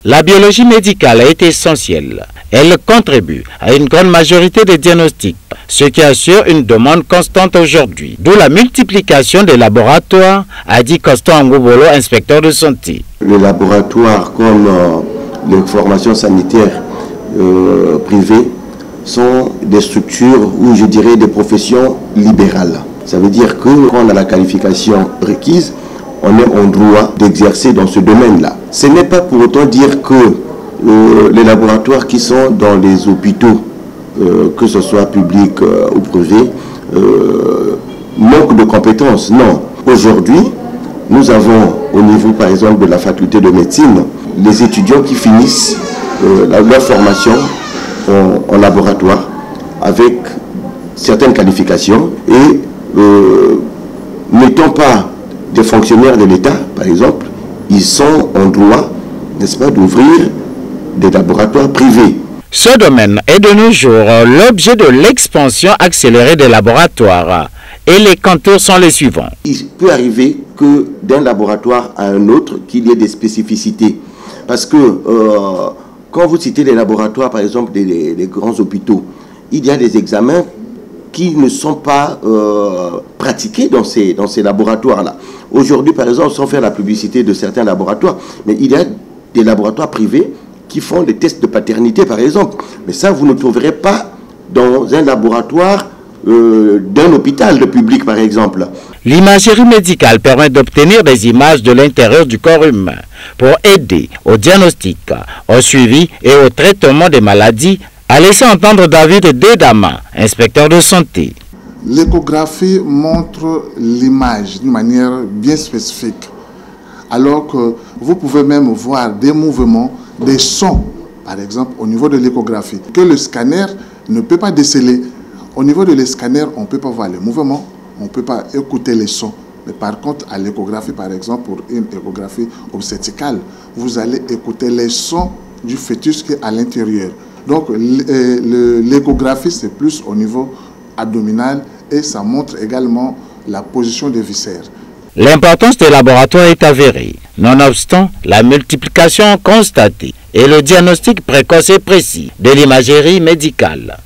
La biologie médicale est essentielle. Elle contribue à une grande majorité des diagnostics, ce qui assure une demande constante aujourd'hui. D'où la multiplication des laboratoires, a dit Constant Ngobolo, inspecteur de santé. Les laboratoires comme les formations sanitaires privées sont des structures ou je dirais des professions libérales. Ça veut dire que quand on a la qualification requise, on est en droit d'exercer dans ce domaine-là. Ce n'est pas pour autant dire que les laboratoires qui sont dans les hôpitaux, que ce soit public ou privé, manquent de compétences. Non. Aujourd'hui, nous avons au niveau par exemple de la faculté de médecine, les étudiants qui finissent leur formation en laboratoire avec certaines qualifications et n'étant pas des fonctionnaires de l'État, par exemple, ils sont en droit, n'est-ce pas, d'ouvrir des laboratoires privés. Ce domaine est de nos jours l'objet de l'expansion accélérée des laboratoires et les contours sont les suivants. Il peut arriver que d'un laboratoire à un autre, qu'il y ait des spécificités. Parce que quand vous citez les laboratoires, par exemple, des grands hôpitaux, il y a des examens qui ne sont pas pratiqués dans ces laboratoires-là. Aujourd'hui, par exemple, sans faire la publicité de certains laboratoires, mais il y a des laboratoires privés qui font des tests de paternité, par exemple. Mais ça, vous ne trouverez pas dans un laboratoire d'un hôpital de public, par exemple. L'imagerie médicale permet d'obtenir des images de l'intérieur du corps humain pour aider au diagnostic, au suivi et au traitement des maladies, a laissé entendre David Dedama, inspecteur de santé. L'échographie montre l'image d'une manière bien spécifique, alors que vous pouvez même voir des mouvements, des sons, par exemple au niveau de l'échographie, que le scanner ne peut pas déceler. Au niveau de l'escanner, on ne peut pas voir les mouvements, on ne peut pas écouter les sons. Mais par contre, à l'échographie, par exemple, pour une échographie obstétricale, vous allez écouter les sons du fœtus qui est à l'intérieur. Donc l'échographie, c'est plus au niveau abdominal et ça montre également la position des viscères. L'importance des laboratoires est avérée. Nonobstant la multiplication constatée et le diagnostic précoce et précis de l'imagerie médicale.